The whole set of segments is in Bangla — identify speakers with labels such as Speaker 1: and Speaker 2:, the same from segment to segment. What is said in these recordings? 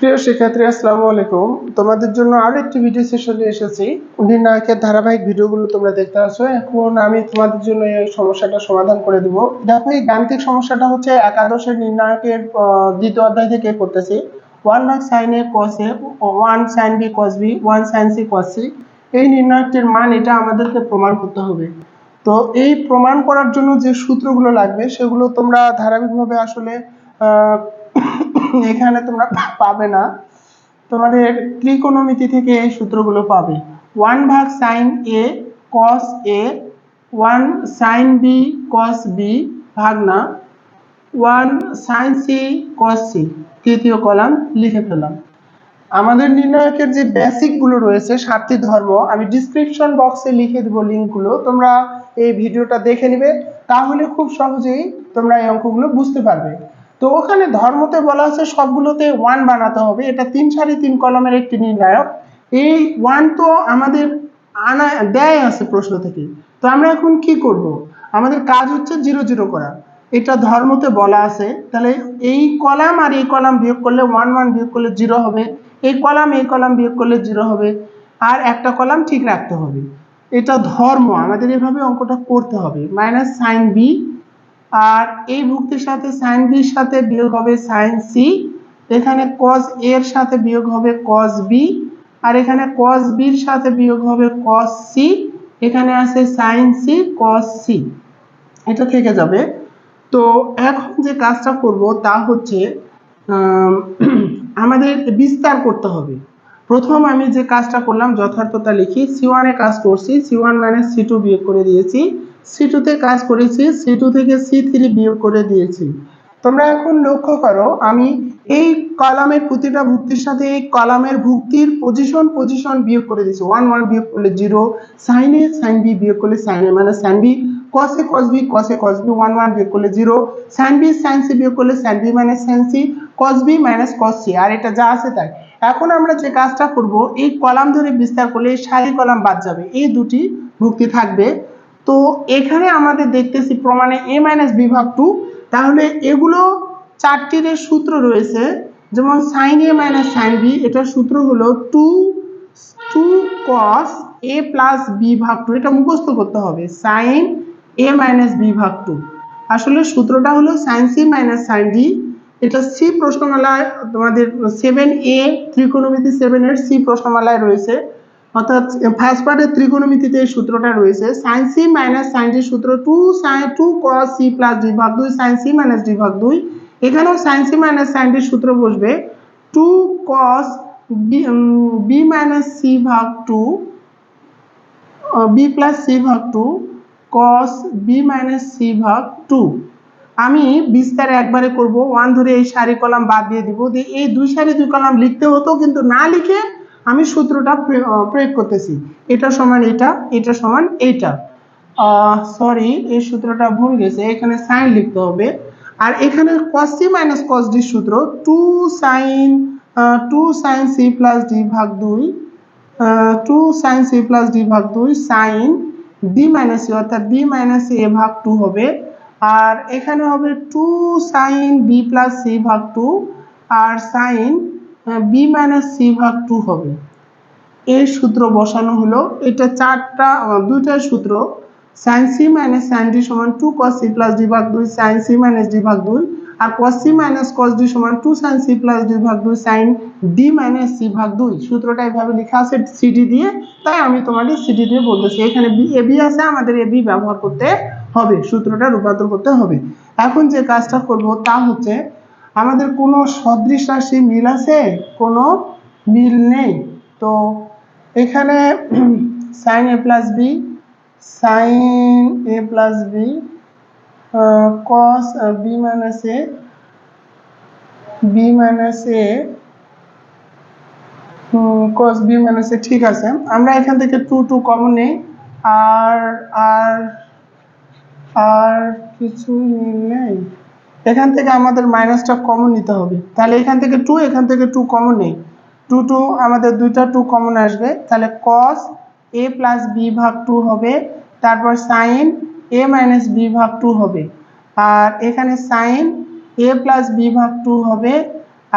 Speaker 1: প্রিয় শিক্ষার্থী, আসসালামু আলাইকুম। তোমাদের জন্য আরো একটি ভিডিও সেশনে এসেছি। নির্ণায়কের ধারাবাহিক ভিডিওগুলো তোমরা দেখতে আসো। এখন আমি তোমাদের জন্য এই সমস্যাটা সমাধান করে দেব। দেখো, এই গাণিতিক সমস্যাটা হচ্ছে একাদশের নির্ণায়কের দ্বিতীয় অধ্যায় থেকে করতেছি। 1 ভাগ sin a cos a, 1 sin b cos b, 1 sin c cos c। এই নির্ণায়কটির মান এটা আমাদেরকে প্রমাণ করতে হবে। তো এই প্রমাণ করার জন্য যে সূত্রগুলো লাগবে সেগুলো তোমরা ধারাবাহিকভাবে আসলে এখানে তোমরা পাবে না। তোমাদের ত্রিকোণমিতি থেকে এই সূত্রগুলো পাবে। 1 ভাগ sin a cos a, 1 sin b cos b ভাগ না 1 sin c cos c। তৃতীয় কলাম লিখে ফেলাম। আমাদের নির্ণায়কের যে বেসিক গুলো রয়েছে 7টি ধর্ম, আমি ডেসক্রিপশন বক্সে লিখে দেব লিঙ্কগুলো, তোমরা এই ভিডিওটা দেখে নিবে, তাহলে খুব সহজেই তোমরা এই অঙ্কগুলো বুঝতে পারবে। তো ওখানে ধর্মতে বলা আছে সবগুলোতে 1 বানাতে হবে। এটা 3 সারি 3 কলমের একটি নির্ণায়ক। এই 1 তো আমাদের আনা দেয় আছে প্রশ্ন থেকে। তো আমরা এখন কি করব? আমাদের কাজ হচ্ছে 0 0 করা। এটা ধর্মতে বলা আছে, তাহলে এই কলাম আর এই কলাম বিয়োগ করলে 1 1 বিয়োগ করলে 0 হবে, এই কলাম বিয়োগ করলে 0 হবে, আর একটা কলাম ঠিক রাখতে হবে। এটা ধর্ম, আমাদের এভাবে অঙ্কটা করতে হবে। মাইনাস সাইন বি, আর এই ভুক্তির সাথে সাইন বির সাথে বিয়োগ হবে সাইন সি, এখানে কস এর সাথে বিয়োগ হবে কস বি, আর এখানে কস বির সাথে বিয়োগ হবে কস সি, এখানে আছে সাইন সি কস সি, এটা থেকে যাবে। তো এখন যে কাজটা করব তা হচ্ছে আমাদের বিস্তার করতে হবে। প্রথম আমি যে কাজটা করলাম যথার্থতা লিখি। C1 এ কাজ করছি, C1 মানে C2 বিয়োগ করে দিয়েছি, C2 তে কাজ করেছি, C2 থেকে C3 বিয়োগ করে দিয়েছি। তোমরা এখন লক্ষ্য করো, আমি এই কলামের প্রতিটা ভুক্তির সাথে এই কলামের ভুক্তির পজিশন বিয়োগ করে দিয়েছি। 1 1 বিয়োগ করলে 0, sin a sin b বিয়োগ করলে sin a মানে sin b, cos a cos b cos a cos b, 1 1 বিয়োগ করলে 0, sin b sin c বিয়োগ করলে sin b মানে sin c, cos b minus cos c, আর এটা যা আছে তাই। এখন আমরা যে কাজটা করব, এই কলাম ধরে বিস্তার করলে এই সারি কলাম বাদ যাবে, এই দুটি ভুক্তি থাকবে। তো এখানে আমাদের দেখতেছি প্রমাণে a minus b ভাগ 2, তাহলে এগুলো চারটির সূত্র রয়েছে। যেমন sin a minus sin b, এটার সূত্র হলো 2 cos a plus b ভাগ 2, এটা মুখস্থ করতে হবে, sin a minus b ভাগ 2। আসলে সূত্রটা হলো sin c minus sin d। এটা সি প্রশ্নমালায় তোমাদের 7A ত্রিকোণমিতি 7 এর সি প্রশ্নমালায় রয়েছে, অর্থাৎ ফার্স্ট পার্টের ত্রিকোণমিতিতে এই সূত্রটা রয়েছে। sin c minus sin d সূত্র 2 cos c plus d ভাগ 2 sin c minus d ভাগ 2। এখানেও sin c minus sin d সূত্র বসবে 2 cos b minus c ভাগ 2, b plus c ভাগ 2 cos b minus c ভাগ 2। আমি বিস্তারে একবারে করব, 1 ধরে এই সারি কলাম বাদ দিয়ে দিব, দিয়ে এই দুই সারি দুই কলাম লিখতে হতো, কিন্তু না লিখে আমি সূত্রটা প্রয়োগ করতেছি। এটা সমান এটা, এটা সমান এইটা। সরি, এই সূত্রটা ভুল গেছে, এখানে সাইন লিখতে হবে। আর এখানে cos c minus cos d সূত্র 2 sin c plus d ভাগ 2, 2 sin c plus d ভাগ 2 sin b minus c, অর্থাৎ b minus a ভাগ 2 হবে। আর এখানে হবে 2 sin b plus c ভাগ 2 আর sin b minus c ভাগ 2 হবে। এই সূত্র বসানো হলো। এটা দুইটা সূত্র, sin c minus sin d সমান 2 cos c plus d ভাগ 2 sin c minus d ভাগ 2, আর cos c minus cos d সমান 2 sin c plus d ভাগ 2 sin d minus c ভাগ 2। সূত্রটা এইভাবে লেখা আছে cd দিয়ে, তাই আমি তোমাদের cd দিয়ে বলতেছি। এখানে ab আছে, আমাদের ab ব্যবহার করতে হবে, সূত্রটা রূপান্তর করতে হবে। এখন যে কাজটা করব তা হচ্ছে, আমাদের কোনো সদৃশ রাশি মিল আছে? কোনো মিল নেই। তো এখানে sin a plus b, sin a plus b, cos b minus a, b minus a, cos b minus a, ঠিক আছে। আমরা এখান থেকে 2 2 কমন নেই, আর আর আর কিছু মিল নেই। এখান থেকে আমাদের মাইনাসটা কমন নিতে হবে, তাহলে এখান থেকে 2, এখান থেকে 2 কমন নেই, 2 2 আমাদের দুইটা 2 কমন আসবে, তাহলে cos a plus b ভাগ 2 হবে, তারপর sin a minus b ভাগ 2 হবে, আর এখানে sin a plus b ভাগ 2 হবে,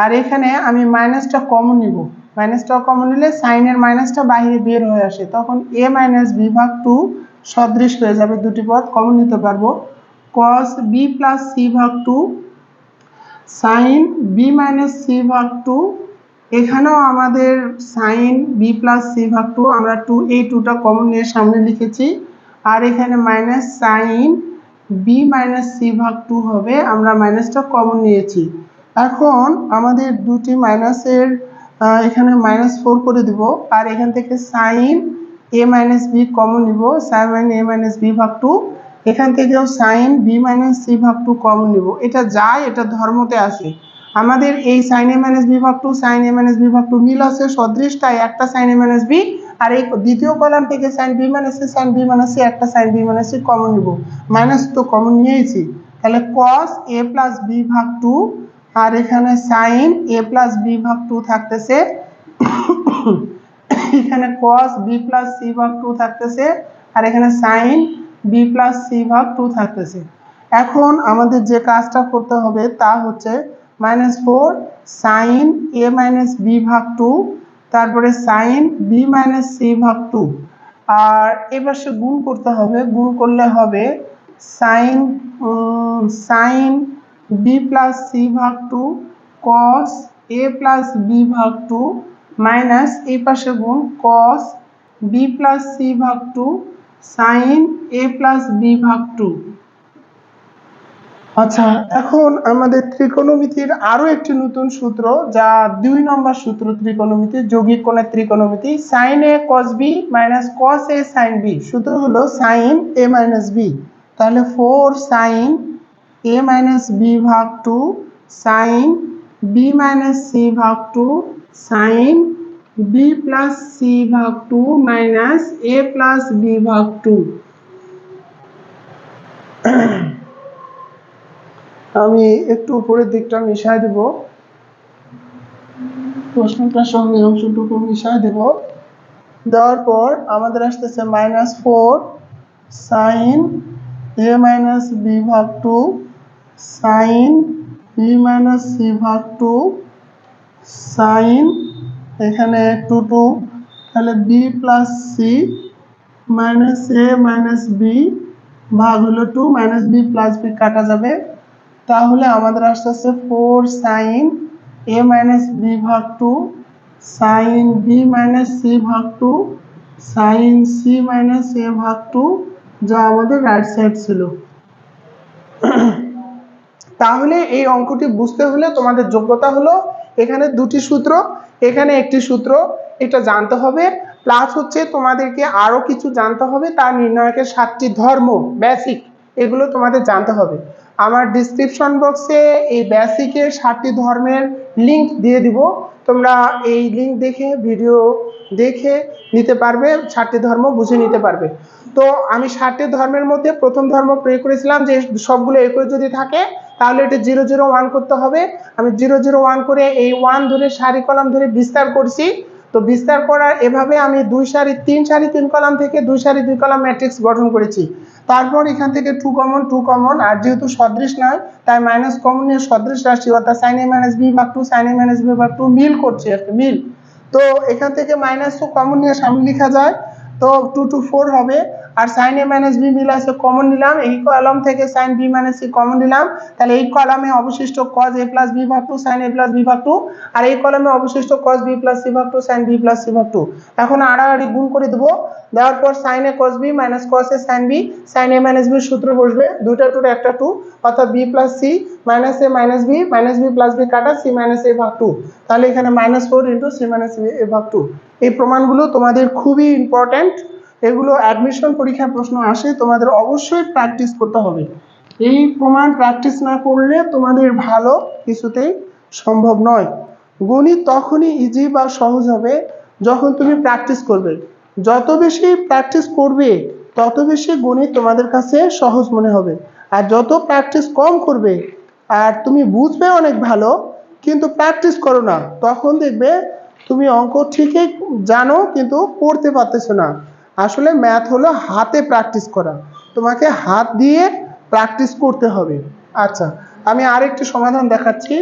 Speaker 1: আর এখানে আমি মাইনাসটা কমন নিব, মাইনাসটা কমন নিলে সাইনের মাইনাসটা বাইরে বের হয়ে আসে, তখন a মাইনাস বি ভাগ টু সদৃশ হয়ে যাবে, দুটি পদ কমন নিতে পারবো। cos b প্লাস সি ভাগ two sine B minus C ভাগ টু, এখানেও আমাদের সাইন বি প্লাস সি ভাগ টু, আমরা এই টুটা কমন নিয়ে সামনে লিখেছি। আর এখানে minus sine B minus C ভাগ টু হবে, আমরা মাইনাসটা কমন নিয়েছি। এখন আমাদের দুটি মাইনাসের এখানে -4 করে দিব, আর এখান থেকে sine A minus B common নিব, সাইন এ মাইনাস বি ভাগ টু, এখান থেকেও সাইন বি মাইনাস সি ভাগ টু কমন নিব। এটা যায়, এটা ধর্মতে আসে। আমাদের এই সাইন এ মাইনাস বি ভাগ two sine A minus B ভাগ টু মিল আছে, সদৃশ, তাই একটা সাইন এ মাইনাস বি, আর এই দ্বিতীয় কলাম থেকে sine B minus C, sine B minus C, একটা sine B minus C common নিব, মাইনাস তো কমন নিয়েছি, তাহলে cos a প্লাস বি ভাগ টু, আর এখানে সাইন এ প্লাস বি ভাগ টু থাকতেছে, এখানে cos b প্লাস সি ভাগ টু থাকতেছে, আর এখানে সাইন b প্লাস সি ভাগ টু থাকতেছে। এখন আমাদের যে কাজটা করতে হবে তা হচ্ছে -4 সাইন a মাইনাস বি ভাগ টু, তারপরে সাইন বি মাইনাস সি ভাগ টু, আর এবার সে গুণ করতে হবে, গুণ করলে হবে সাইন বি প্লাস সি ভাগ two cos a plus B ভাগ টু মাইনাস এই পাশে গুণ cos b প্লাস সি ভাগ two sine a plus B ভাগ টু। আচ্ছা, এখন আমাদের ত্রিকোণমিতির আরো একটি নতুন সূত্র, যা 2 নম্বর সূত্র ত্রিকোণমিতি, যৌগিক কোণের ত্রিকোণমিতি, sine A cos B minus cos A sine B, সূত্র হলো সাইন এ মাইনাস বি, তাহলে 4 সাইন এ মাইনাস বি ভাগ two sine B minus C ভাগ two sine B plus C ভাগ two minus A plus B ভাগ টু। আমি একটু উপরের দিকটা মিশাই দেব, প্রশ্নটার সঙ্গে অংশটুকু মিশাই দেব, দেওয়ার পর আমাদের আসতেছে -4 সাইন এ মাইনাস বি ভাগ two sine B minus C ভাগ টু সাইন, এখানে 2 তাহলে B plus C minus A minus B ভাগ হলো 2, মাইনাস বি প্লাস বি কাটা যাবে, তাহলে আমাদের আসতেছে 4 সাইন এ মাইনাস বি ভাগ two sine B minus C ভাগ two sine C minus A ভাগ টু, যা আমাদের রাইট সাইড ছিল। তাহলে এই অঙ্কটি বুঝতে হলে তোমাদের যোগ্যতা হলো এখানে দুটি সূত্র, এখানে একটি সূত্র, এটা জানতে হবে, প্লাস হচ্ছে তোমাদেরকে আরো কিছু জানতে হবে, তার নির্ণায়কের 7টি ধর্ম বেসিক, এগুলো তোমাদের জানতে হবে। আমার ডিসক্রিপশন বক্সে এই বেসিকের 7টি ধর্মের লিংক দিয়ে দিব, তোমরা এই লিংক দেখে ভিডিও দেখে নিতে পারবে, 7টি ধর্ম বুঝে নিতে পারবে। তো আমি 7টি ধর্মের মধ্যে প্রথম ধর্ম প্রয়োগ করেছিলাম যে সবগুলো একই যদি থাকে তাহলে এটা 0 0 1 করতে হবে। আমি 0 0 1 করে এই 1 ধরে সারি কলাম ধরে বিস্তার করছি। তো বিস্তার করার এভাবে আমি 2 সারি 3 সারি 3 কলাম থেকে 2 সারি 2 কলাম ম্যাট্রিক্স গঠন করেছি। তারপর এখান থেকে 2 কমন, আর যেহেতু সদৃশ নয় তাই মাইনাস কমন নিয়ে সদৃশ রাশি অর্থাৎ সাইন এ মাইনাস বি ভাগ two sine A minus B ভাগ টু মিল করছে, একটা মিল। তো এখান থেকে মাইনাস তো কমন নিয়ে সামনে লেখা যায়, তো 2 to 4 হবে, আর সাইন এ মাইনাস বি মিল আছে কমন নিলাম, এই কলাম থেকে sine B minus C common নিলাম, তাহলে এই কলামে অবশিষ্ট cos a প্লাস বি ভাগ two sine a plus B ভাগ টু, আর এই কলামে অবশিষ্ট cos b প্লাস সি ভাগ two sine b plus C ভাগ টু। এখন আড়াআড়ি গুণ করে দেব, দেওয়ার পর sine a cos b minus cos a sine b, sign a minus b সূত্র বসবে, দুইটা টুর একটা 2, অর্থাৎ b plus C minus a minus b plus b কাটা c মাইনাস a ভাগ 2, তাহলে এখানে -4 ইনটু c মাইনাস a ভাগ 2। এই প্রমাণগুলো তোমাদের খুবই ইম্পর্টেন্ট, এগুলো অ্যাডমিশন পরীক্ষার প্রশ্ন আসে, তোমাদের অবশ্যই প্র্যাকটিস করতে হবে। এই প্রমাণ প্র্যাকটিস না করলে তোমাদের ভালো কিছুতেই সম্ভব নয়। গণিত তখনই ইজি বা সহজ হবে যখন তুমি প্র্যাকটিস করবে, যত বেশি প্র্যাকটিস করবে তত বেশি গণিত তোমাদের কাছে সহজ মনে হবে, আর যত প্র্যাকটিস কম করবে আর তুমি বুঝবে অনেক ভালো কিন্তু প্র্যাকটিস করো না, তখন দেখবে তুমি অঙ্ক ঠিকই জানো কিন্তু করতে পারতেছো না। আসলে ম্যাথ হলো হাতে প্র্যাকটিস করা, তোমাকে হাত দিয়ে প্র্যাকটিস করতে হবে। আচ্ছা, আমি আরেকটি সমাধান দেখাচ্ছি।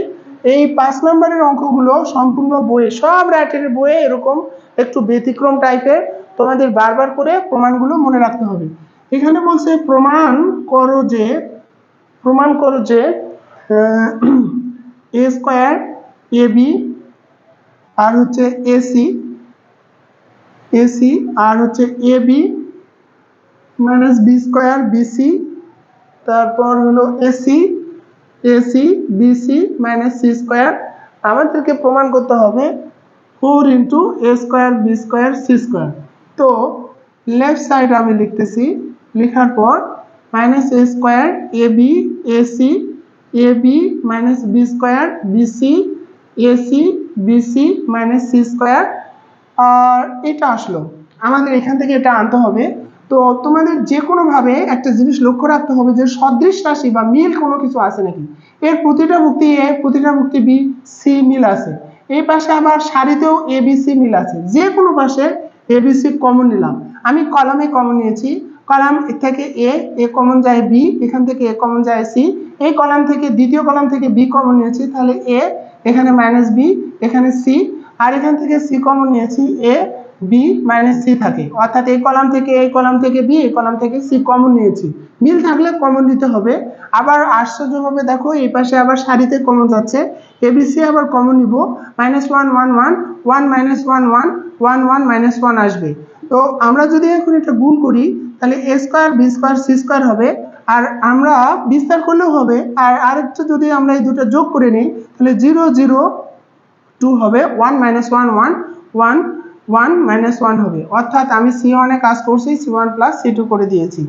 Speaker 1: এই 5 নম্বরের অঙ্কগুলো সম্পূর্ণ বইয়ে, সব রাইটারের বইয়ে এরকম একটু ব্যতিক্রম টাইপের, তোমাদের বারবার করে প্রমাণগুলো মনে রাখতে হবে। এখানে বলছে প্রমাণ করো যে এ স্কয়ার এ বি আর হচ্ছে এসি আর হচ্ছে A B minus B square BC, তারপর হলো AC BC minus C square. আমাদেরকে প্রমাণ করতে হবে 4 into A square B square C square. তো লেফট সাইড আমি লিখতেছি, লেখার পর minus A square A B minus B square BC AC BC minus C square. আর এটা আসলো, আমাদের এখান থেকে এটা আনতে হবে। তো তোমাদের যে কোনোভাবে একটা জিনিস লক্ষ্য রাখতে হবে যে সদৃশ রাশি বা মিল কোনো কিছু আছে নাকি। এর প্রতিটা ভুক্তি এ, প্রতিটা ভুক্তি বি, সি মিল আছে। এই পাশে আবার সারিতেও এ বি সি মিল আছে। যে কোনো পাশে এ বি সি কমন নিলাম। আমি কলামে কমন নিয়েছি, কলাম থেকে এ কমন যায় বি, এখান থেকে এ কমন যায় সি। এই কলাম থেকে দ্বিতীয় কলাম থেকে বি কমন নিয়েছি, তাহলে এ, এখানে মাইনাস বি, এখানে সি। আর এখান থেকে সি কমন নিয়েছি, এ বি মাইনাস সি থাকে, অর্থাৎ এই কলাম থেকে বি, এই কলাম থেকে সি কমন নিয়েছি। মিল থাকলে কমন নিতে হবে। আবার আশ্চর্যভাবে দেখো এই পাশে আবার সারিতে কমন যাচ্ছে, এবিসি আবার কমন নিব, minus one one one, one minus one one, one one minus one আসবে। তো আমরা যদি এখন এটা গুণ করি তাহলে A square B square C square হবে। আর আমরা বিস্তার করলেও হবে। আর আরেকটা যদি আমরা এই দুটো যোগ করে নিই তাহলে 0 0 2 হবে, 1 মাইনাস 1 1 1 1 মাইনাস 1 হবে। অর্থাৎ আমি C1 এ কাজ করছি, C1 প্লাস C2 করে দিয়েছি।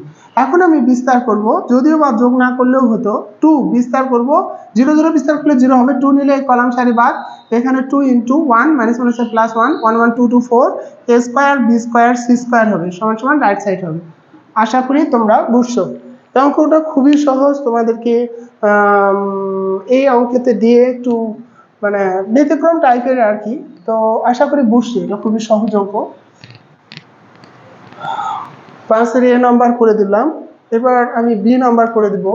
Speaker 1: এখন আমি বিস্তার করব, যদিও বা যোগ না করলেও হতো, 2 বিস্তার করব, 0 0 বিস্তার করলে 0 হবে, 2 নিলে কলাম সারি বাদ, এখানে 2 ইন্টু 1 মাইনাস 1 আছে plus 1, 1 1 2 2 4, a square B square C square হবে সমান সমান রাইট সাইড হবে। আশা করি তোমরা বুঝছো। অঙ্কটা খুবই সহজ, তোমাদেরকে এই অঙ্কেতে দিয়ে একটু মানে ব্যতিক্রম টাইপের আর কি। তো আশা করি বুঝছি, এটা খুবই সহজ অঙ্ক। 5 এর A নাম্বার করে দিলাম, এবার আমি বি নাম্বার করে দিব।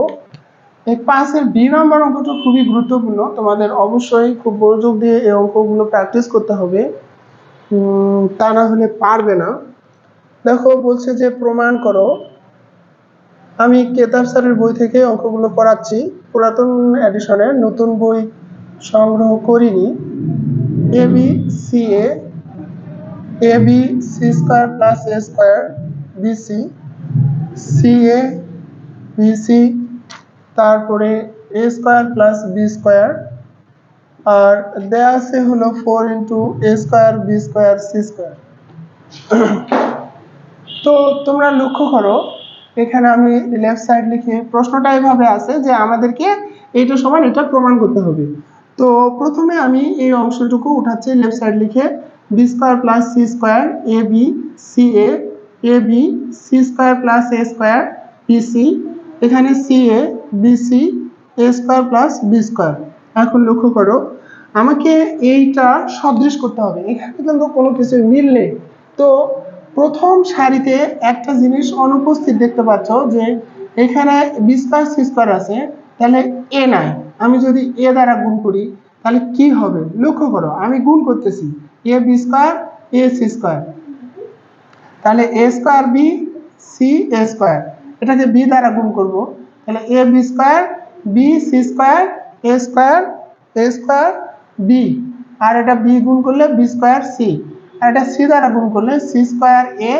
Speaker 1: এই 5 এর বি নাম্বার অঙ্কটা খুবই গুরুত্বপূর্ণ, তোমাদের অবশ্যই খুব মনোযোগ দিয়ে এই অঙ্কগুলো প্র্যাকটিস করতে হবে, তা না হলে পারবে না। দেখো বলছে যে প্রমাণ করো, আমি কেতাব স্যারের বই থেকে অঙ্কগুলো করাচ্ছি, পুরাতন এডিশনের, নতুন বই সংগ্রহ করিনি। A B C square plus A square BC C A BC, তারপরে A square plus B square, আর দেয়া আছে হলো 4 into A square B square C square. তো তোমরা লক্ষ্য করো এখানে আমি লেফট সাইড লিখে, প্রশ্নটা এভাবে আছে যে আমাদেরকে এইটা সমান এটা প্রমাণ করতে হবে। তো প্রথমে আমি এই অংশটুকু উঠাচ্ছি, লেফট সাইড লিখে B square plus C square A B C A B C square plus A square BC, এখানে C A BC A square plus B square. এখন লক্ষ্য করো আমাকে এইটা সদৃশ করতে হবে, এখানে কিন্তু কোনো কিছু মিল নেই। তো প্রথম সারিতে একটা জিনিস অনুপস্থিত দেখতে পাচ্ছ যে এখানে বি স্কয়ার সি স্কয়ার আছে, তাহলে এ নাই। আমি যদি এ দ্বারা গুণ করি তাহলে কি হবে, লক্ষ্য করো আমি গুণ করতেছি, A B square A C square, তাহলে A square B C A square, এটাকে বি দ্বারা গুণ করব, তাহলে A B square B C square A square B, আর এটা বি গুণ করলে বি স্কয়ার সি, আর এটা সি দ্বারা গুণ করলে C square A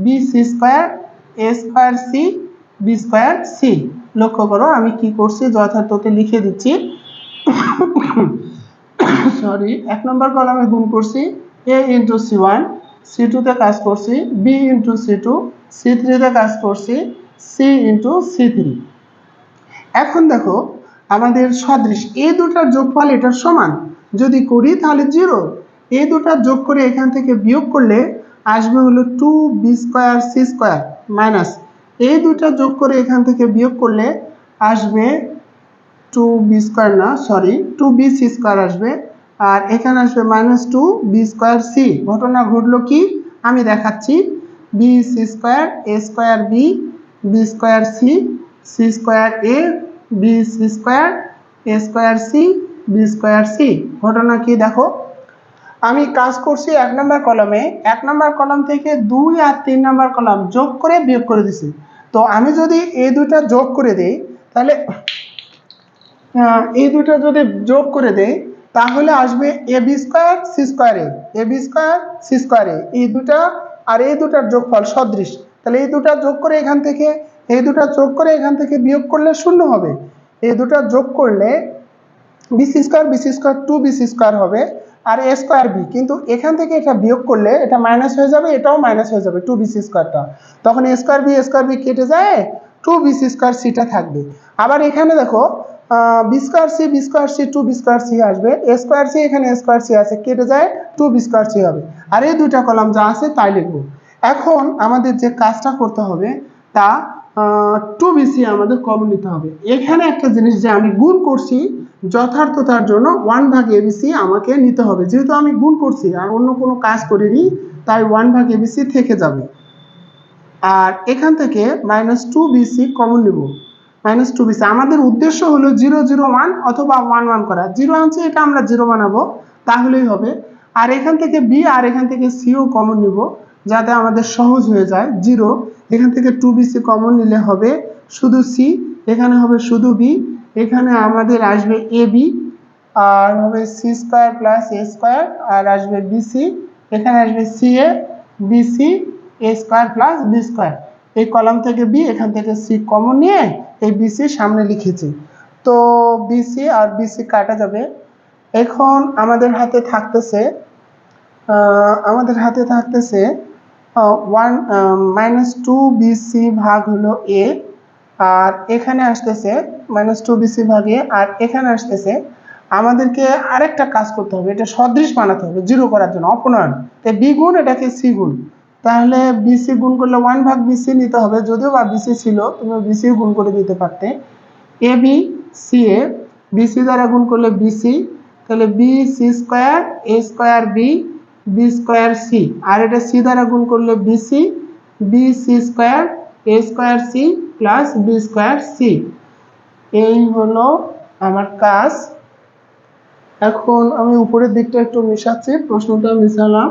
Speaker 1: B C square A square C B square C. লক্ষ্য করো আমি কি করছি, যথার্থকে লিখে দিচ্ছি। সরি, 1 নম্বর কলামে গুণ করছি এ ইন্টু সি1, সি2 তে কাজ করছি বি ইন্টু সি2, সি3 তে কাজ করছি সি ইন্টু সি3। এখন দেখো আমাদের সদৃশ এই দুটার যোগফল এটার সমান, যদি করি তাহলে 0, এই দুটা যোগ করে এখান থেকে বিয়োগ করলে আসবে হলো 2 B square C square, minus এই দুটা যোগ করে এখান থেকে বিয়োগ করলে আসবে 2 বি স্কয়ার না, সরি 2 বি সি স্কয়ার আসবে, আর এখানে আসবে মাইনাস 2 বি স্কয়ার সি। ঘটনা ঘটলো কি আমি দেখাচ্ছি, B C square A square B B square C C square A B C square A square C B square C. ঘটনা কি দেখো, আমি কাজ করছি 1 নম্বর কলামে, 1 নম্বর কলাম থেকে 2 আর 3 নম্বর কলাম যোগ করে বিয়োগ করে দিছি। তো আমি যদি এই দুইটা যোগ করে দেই, তাহলে এই দুইটা যদি যোগ করে দেই তাহলে আসবে এ বি স্কোয়ার সি স্কোয়ার এ বি স্কোয়ার সি স্কোয়ার এই দুটা আর এই দুটার যোগফল সদৃশ। তাহলে এই দুটা যোগ করে এখান থেকে, এই দুটা যোগ করে এখান থেকে বিয়োগ করলে শূন্য হবে। এই দুটা যোগ করলে বিসি স্কোয়ার 2 বিসি স্কোয়ার হবে আর এ স্কোয়ার বি, কিন্তু এখান থেকে এটা বিয়োগ করলে এটা মাইনাস হয়ে যাবে, এটাও মাইনাস হয়ে যাবে 2 বিসি স্কোয়ারটা, তখন এ স্কোয়ার বি কেটে যায়, 2 বিসি স্কোয়ার সিটা থাকবে। আবার এখানে দেখো B square C 2 B square C আসবে, এ স্কোয়ার সি এখানে এ স্কোয়ার সি আছে কেটে যায় 2 বি স্কোয়ার সি হবে, আর এই দুইটা কলাম যা আছে তাই লিখবো। এখন আমাদের যে কাজটা করতে হবে তা 2 বিসি আমাদের কমন নিতে হবে। এখানে একটা জিনিস যে আমি গুণ করছি, যথার্থতার জন্য 1 ভাগ এবিসি আমাকে নিতে হবে, যেহেতু আমি গুণ করছি আর অন্য কোনো কাজ করিনি, তাই 1 ভাগ এবিসি থেকে যাবে। আর এখান থেকে -2 বিসি কমন নেব, -2 বিসি। আমাদের উদ্দেশ্য হলো 0 0 1 অথবা 1 1 করা, 0 আনছে এটা আমরা 0 বানাবো তাহলেই হবে। আর এখান থেকে বি আর এখান থেকে সিও কমন নিব যাতে আমাদের সহজ হয়ে যায়। 0 এখান থেকে 2 বিসি কমন নিলে হবে শুধু সি, এখানে হবে শুধু বি, এখানে আমাদের আসবে এ বি আর হবে সি স্কোয়ার প্লাস এ স্কোয়ার, আর আসবে বিসি, এখানে আসবে C A BC A square plus B square. এই কলাম থেকে বি, এখান থেকে সি কমন নিয়ে এই বিসি সামনে লিখেছি। তো বিসি আর বিসি কাটা যাবে। এখন আমাদের হাতে থাকতেছে -2 বিসি ভাগ হলো এ, আর এখানে আসতেছে -2 বিসি ভাগ এ, আর এখানে আসতেছে আমাদেরকে আরেকটা কাজ করতে হবে, এটা সদৃশ বানাতে হবে জিরো করার জন্য, অপনয়ন। বি গুণ এটাকে সি গুণ, তাহলে বিসি গুণ করলে 1 ভাগ বিসি নিতে হবে, যদিও বা বিসি ছিল তুমি বিসি গুণ করে দিতে পারতে। A B C A, BC দ্বারা গুণ করলে বিসি, তাহলে B C square A square B B square C, আর এটা সি দ্বারা গুণ করলে BC B C square A square C plus B square C. এই হলো আমার কাজ। এখন আমি উপরের দিকটা একটু মিশাচ্ছি, প্রশ্নটা মিশালাম।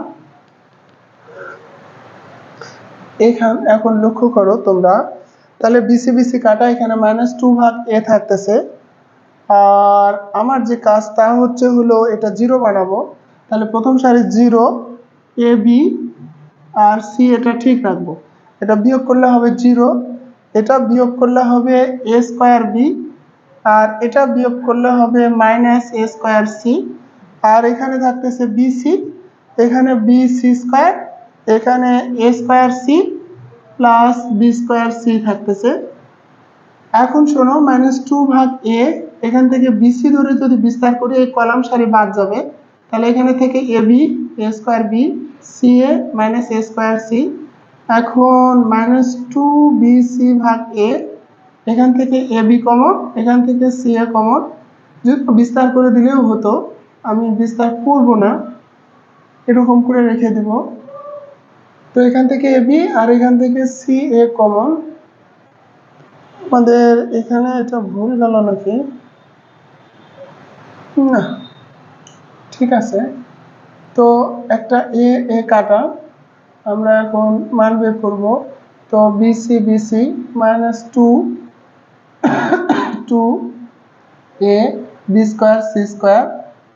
Speaker 1: এখন লক্ষ্য করো তোমরা, তাহলে বিসি বিসি কাটা, এখানে -2 ভাগ এ থাকতেছে, আর আমার যে কাজ তা হলো এটা 0 বানাবো। তাহলে প্রথম সারি 0 এ বি আর সি এটা ঠিক রাখবো, এটা বিয়োগ করলে হবে 0, এটা বিয়োগ করলে হবে এ স্কোয়ার বি, আর এটা বিয়োগ করলে হবে -এ স্কোয়ার সি, আর এখানে থাকতেছে বিসি, এখানে বি সি স্কোয়ার, এখানে A square C plus B square C থাকতেছে। এখন শোনো, -2 ভাগ এ, এখান থেকে বিসি ধরে যদি বিস্তার করি এই কলাম সারি বাদ যাবে, তাহলে এখানে থেকে A B A square B C A A square C. এখন -2 বিসি ভাগ এ, এখান থেকে এ বি কমন, এখান থেকে সি এ কমন, যদি বিস্তার করে দিলেও হতো, আমি বিস্তার করব না, এরকম করে রেখে দেব। তো এখান থেকে এ বি আর এখান থেকে সি এ কমন। আমাদের এখানে এটা ভুল গেল নাকি, না ঠিক আছে। তো একটা এ এ কাটা, আমরা এখন মান বের করবো। তো BC BC -2 A B square C square,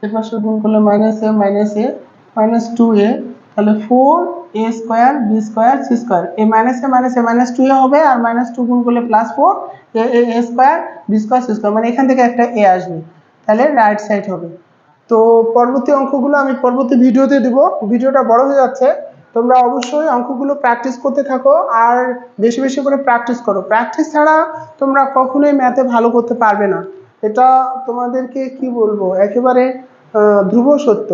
Speaker 1: এর পাশে গুণ করলে -2 এ, তাহলে 4 A square B square C square, এই -2 এ হবে, আর -2 গুণ করলে +4 A square B square C square, মানে এখান থেকে একটা এ আসবে, তাহলে রাইট সাইড হবে। তো পরবর্তী অঙ্কগুলো আমি পরবর্তী ভিডিওতে দেব, ভিডিওটা বড় হয়ে যাচ্ছে, তোমরা অবশ্যই অঙ্কগুলো প্র্যাকটিস করতে থাকো আর বেশি বেশি করে প্র্যাকটিস করো। প্র্যাকটিস ছাড়া তোমরা কখনোই ম্যাথে ভালো করতে পারবে না, এটা তোমাদেরকে কি বলবো, একেবারে ধ্রুব সত্য।